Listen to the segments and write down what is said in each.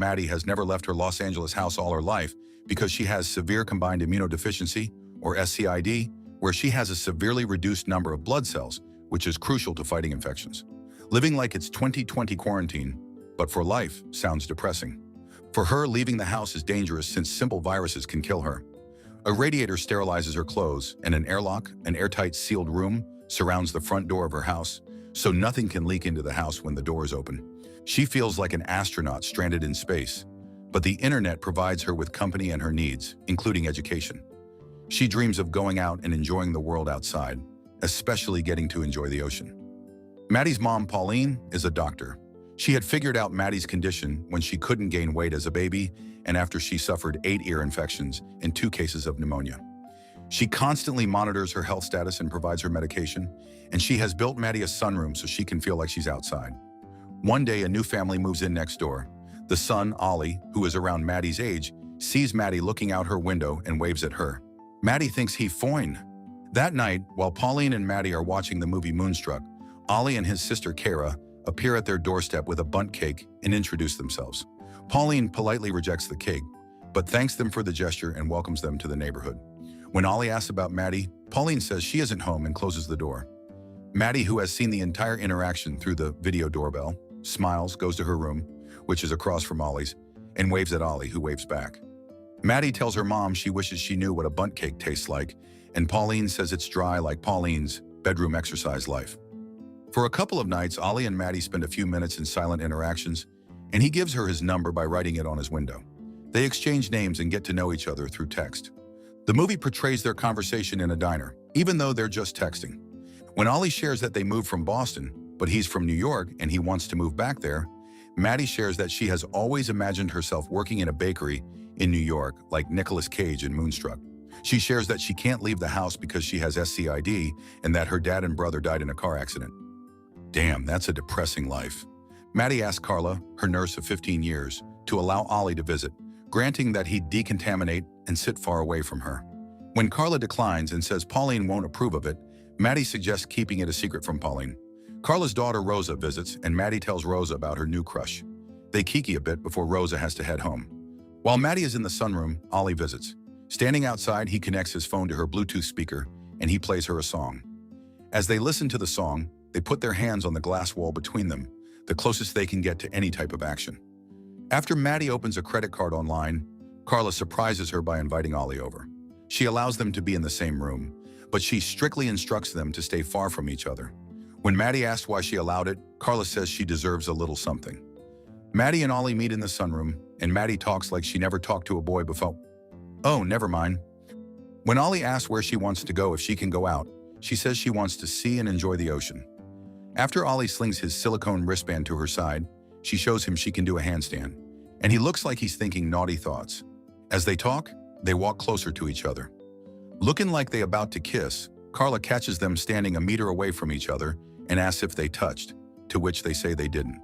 Maddy has never left her Los Angeles house all her life because she has severe combined immunodeficiency, or SCID, where she has a severely reduced number of blood cells, which is crucial to fighting infections. Living like it's 2020 quarantine, but for life, sounds depressing. For her, leaving the house is dangerous since simple viruses can kill her. A radiator sterilizes her clothes, and an airlock, an airtight sealed room, surrounds the front door of her house, so nothing can leak into the house when the door is open. She feels like an astronaut stranded in space, but the internet provides her with company and her needs, including education. She dreams of going out and enjoying the world outside, especially getting to enjoy the ocean. Maddy's mom, Pauline, is a doctor. She had figured out Maddy's condition when she couldn't gain weight as a baby and after she suffered 8 ear infections and 2 cases of pneumonia. She constantly monitors her health status and provides her medication, and she has built Maddy a sunroom so she can feel like she's outside. One day, a new family moves in next door. The son, Olly, who is around Maddy's age, sees Maddy looking out her window and waves at her. Maddy thinks he's fine. That night, while Pauline and Maddy are watching the movie Moonstruck, Olly and his sister Kara appear at their doorstep with a bundt cake and introduce themselves. Pauline politely rejects the cake, but thanks them for the gesture and welcomes them to the neighborhood. When Olly asks about Maddy, Pauline says she isn't home and closes the door. Maddy, who has seen the entire interaction through the video doorbell, smiles, goes to her room, which is across from Olly's, and waves at Olly, who waves back. Maddy tells her mom she wishes she knew what a bundt cake tastes like, and Pauline says it's dry like Pauline's bedroom exercise life. For a couple of nights, Olly and Maddy spend a few minutes in silent interactions, and he gives her his number by writing it on his window. They exchange names and get to know each other through text. The movie portrays their conversation in a diner, even though they're just texting. When Olly shares that they moved from Boston, but he's from New York and he wants to move back there, Maddy shares that she has always imagined herself working in a bakery in New York, like Nicolas Cage in Moonstruck. She shares that she can't leave the house because she has SCID and that her dad and brother died in a car accident. Damn, that's a depressing life. Maddy asks Carla, her nurse of 15 years, to allow Olly to visit, granting that he'd decontaminate and sit far away from her. When Carla declines and says Pauline won't approve of it, Maddy suggests keeping it a secret from Pauline. Carla's daughter Rosa visits, and Maddy tells Rosa about her new crush. They kiki a bit before Rosa has to head home. While Maddy is in the sunroom, Olly visits. Standing outside, he connects his phone to her Bluetooth speaker, and he plays her a song. As they listen to the song, they put their hands on the glass wall between them, the closest they can get to any type of action. After Maddy opens a credit card online, Carla surprises her by inviting Olly over. She allows them to be in the same room, but she strictly instructs them to stay far from each other. When Maddy asks why she allowed it, Carla says she deserves a little something. Maddy and Olly meet in the sunroom, and Maddy talks like she never talked to a boy before. Oh, never mind. When Olly asks where she wants to go if she can go out, she says she wants to see and enjoy the ocean. After Olly slings his silicone wristband to her side, she shows him she can do a handstand, and he looks like he's thinking naughty thoughts. As they talk, they walk closer to each other. Looking like they're about to kiss, Carla catches them standing a meter away from each other and asks if they touched, to which they say they didn't.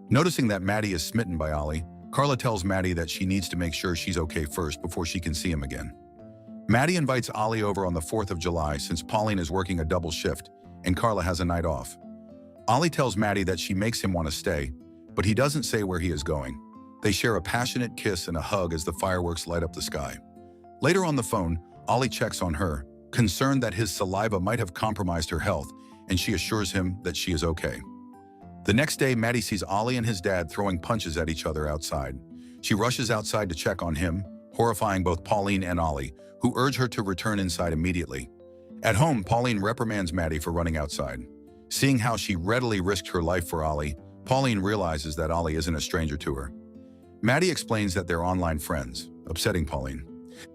Noticing that Maddy is smitten by Olly, Carla tells Maddy that she needs to make sure she's okay first before she can see him again. Maddy invites Olly over on the 4th of July since Pauline is working a double shift and Carla has a night off. Olly tells Maddy that she makes him want to stay, but he doesn't say where he is going. They share a passionate kiss and a hug as the fireworks light up the sky. Later on the phone, Olly checks on her, concerned that his saliva might have compromised her health, and she assures him that she is okay. The next day, Maddy sees Olly and his dad throwing punches at each other outside. She rushes outside to check on him, horrifying both Pauline and Olly, who urge her to return inside immediately. At home, Pauline reprimands Maddy for running outside. Seeing how she readily risked her life for Olly, Pauline realizes that Olly isn't a stranger to her. Maddy explains that they're online friends, upsetting Pauline.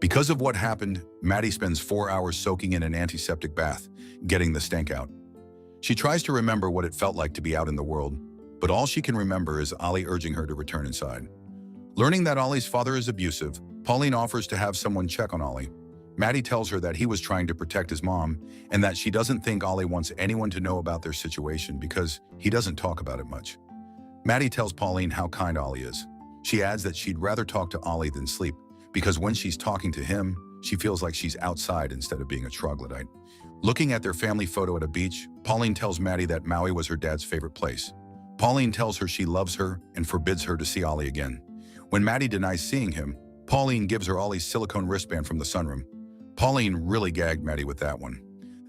Because of what happened, Maddy spends 4 hours soaking in an antiseptic bath, getting the stank out. She tries to remember what it felt like to be out in the world, but all she can remember is Olly urging her to return inside. Learning that Olly's father is abusive, Pauline offers to have someone check on Olly. Maddy tells her that he was trying to protect his mom and that she doesn't think Olly wants anyone to know about their situation because he doesn't talk about it much. Maddy tells Pauline how kind Olly is. She adds that she'd rather talk to Olly than sleep because when she's talking to him, she feels like she's outside instead of being a troglodyte. Looking at their family photo at a beach, Pauline tells Maddy that Maui was her dad's favorite place. Pauline tells her she loves her and forbids her to see Olly again. When Maddy denies seeing him, Pauline gives her Olly's silicone wristband from the sunroom. Pauline really gagged Maddy with that one.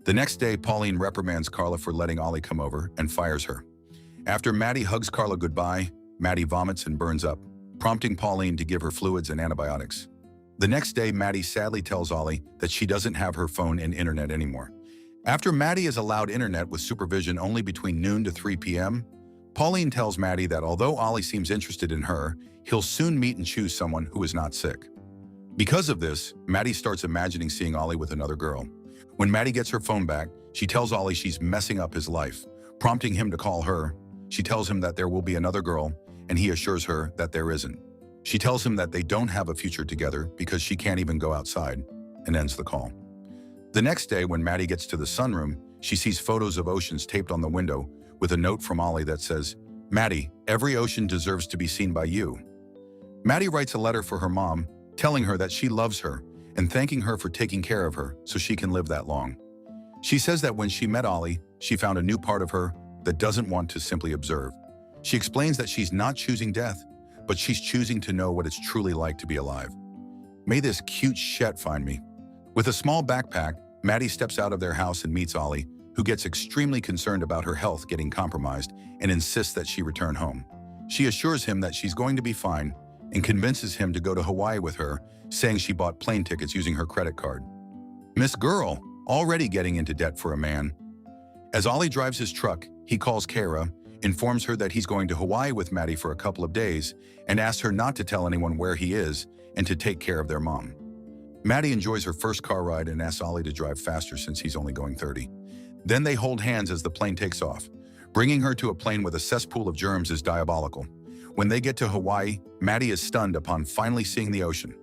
The next day, Pauline reprimands Carla for letting Olly come over and fires her. After Maddy hugs Carla goodbye, Maddy vomits and burns up, prompting Pauline to give her fluids and antibiotics. The next day, Maddy sadly tells Olly that she doesn't have her phone and internet anymore. After Maddy is allowed internet with supervision only between noon to 3 p.m., Pauline tells Maddy that although Olly seems interested in her, he'll soon meet and choose someone who is not sick. Because of this, Maddy starts imagining seeing Olly with another girl. When Maddy gets her phone back, she tells Olly she's messing up his life, prompting him to call her. She tells him that there will be another girl, and he assures her that there isn't. She tells him that they don't have a future together because she can't even go outside, and ends the call. The next day, when Maddy gets to the sunroom, she sees photos of oceans taped on the window with a note from Olly that says, "Maddy, every ocean deserves to be seen by you." Maddy writes a letter for her mom, telling her that she loves her and thanking her for taking care of her so she can live that long. She says that when she met Olly, she found a new part of her that doesn't want to simply observe. She explains that she's not choosing death, but she's choosing to know what it's truly like to be alive. May this cute shet find me. With a small backpack, Maddy steps out of their house and meets Olly, who gets extremely concerned about her health getting compromised and insists that she return home. She assures him that she's going to be fine and convinces him to go to Hawaii with her, saying she bought plane tickets using her credit card. Miss Girl, already getting into debt for a man. As Olly drives his truck, he calls Kara, informs her that he's going to Hawaii with Maddy for a couple of days, and asks her not to tell anyone where he is and to take care of their mom. Maddy enjoys her first car ride and asks Olly to drive faster since he's only going 30. Then they hold hands as the plane takes off. Bringing her to a plane with a cesspool of germs is diabolical. When they get to Hawaii, Maddy is stunned upon finally seeing the ocean.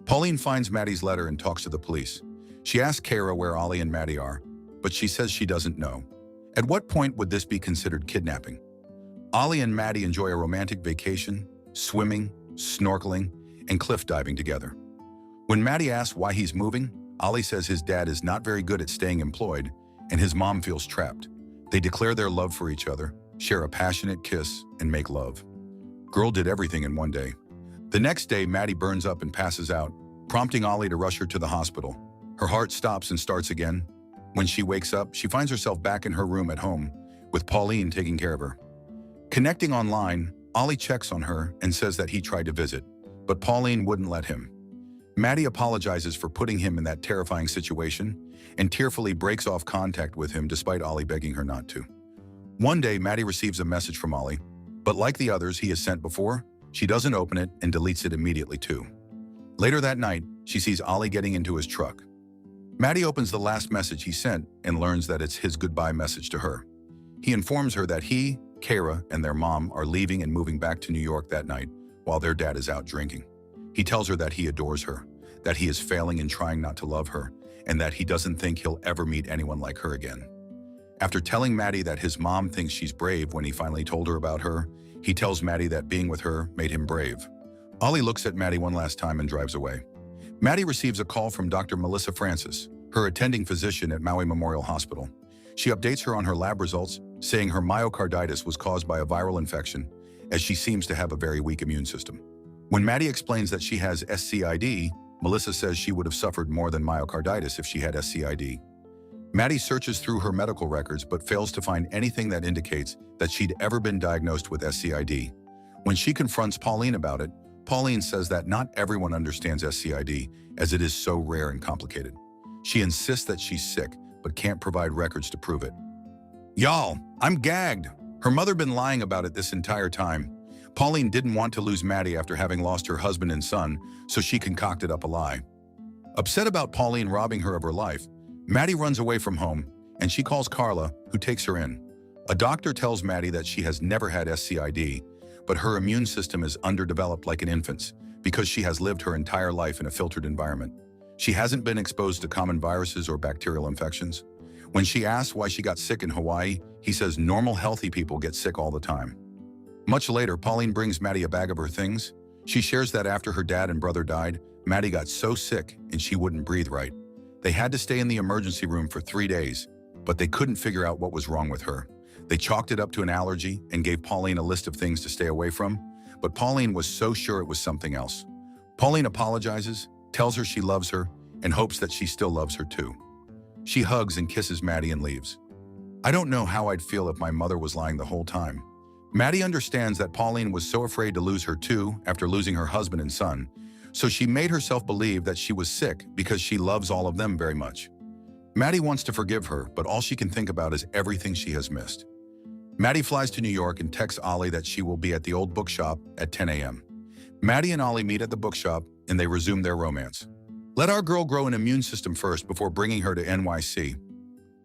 Pauline finds Maddy's letter and talks to the police. She asks Kara where Olly and Maddy are, but she says she doesn't know. At what point would this be considered kidnapping? Olly and Maddy enjoy a romantic vacation, swimming, snorkeling, and cliff diving together. When Maddy asks why he's moving, Olly says his dad is not very good at staying employed, and his mom feels trapped. They declare their love for each other, share a passionate kiss, and make love. Girl did everything in one day. The next day, Maddy burns up and passes out, prompting Olly to rush her to the hospital. Her heart stops and starts again. When she wakes up, she finds herself back in her room at home, with Pauline taking care of her. Connecting online, Olly checks on her and says that he tried to visit, but Pauline wouldn't let him. Maddy apologizes for putting him in that terrifying situation and tearfully breaks off contact with him despite Olly begging her not to. One day, Maddy receives a message from Olly, but like the others he has sent before, she doesn't open it and deletes it immediately too. Later that night, she sees Olly getting into his truck. Maddy opens the last message he sent and learns that it's his goodbye message to her. He informs her that he, Kara, and their mom are leaving and moving back to New York that night while their dad is out drinking. He tells her that he adores her, that he is failing in trying not to love her, and that he doesn't think he'll ever meet anyone like her again. After telling Maddy that his mom thinks she's brave when he finally told her about her, he tells Maddy that being with her made him brave. Olly looks at Maddy one last time and drives away. Maddy receives a call from Dr. Melissa Francis, her attending physician at Maui Memorial Hospital. She updates her on her lab results, saying her myocarditis was caused by a viral infection, as she seems to have a very weak immune system. When Maddy explains that she has SCID, Melissa says she would have suffered more than myocarditis if she had SCID. Maddy searches through her medical records but fails to find anything that indicates that she'd ever been diagnosed with SCID. When she confronts Pauline about it, Pauline says that not everyone understands SCID as it is so rare and complicated. She insists that she's sick but can't provide records to prove it. Y'all, I'm gagged. Her mother been lying about it this entire time. Pauline didn't want to lose Maddy after having lost her husband and son, so she concocted up a lie. Upset about Pauline robbing her of her life, Maddy runs away from home, and she calls Carla, who takes her in. A doctor tells Maddy that she has never had SCID, but her immune system is underdeveloped like an infant's because she has lived her entire life in a filtered environment. She hasn't been exposed to common viruses or bacterial infections. When she asks why she got sick in Hawaii, he says normal, healthy people get sick all the time. Much later, Pauline brings Maddy a bag of her things. She shares that after her dad and brother died, Maddy got so sick and she wouldn't breathe right. They had to stay in the emergency room for 3 days, but they couldn't figure out what was wrong with her. They chalked it up to an allergy and gave Pauline a list of things to stay away from, but Pauline was so sure it was something else. Pauline apologizes, tells her she loves her, and hopes that she still loves her too. She hugs and kisses Maddy and leaves. I don't know how I'd feel if my mother was lying the whole time. Maddy understands that Pauline was so afraid to lose her too after losing her husband and son, so she made herself believe that she was sick because she loves all of them very much. Maddy wants to forgive her, but all she can think about is everything she has missed. Maddy flies to New York and texts Olly that she will be at the old bookshop at 10 a.m. Maddy and Olly meet at the bookshop and they resume their romance. Let our girl grow an immune system first before bringing her to NYC,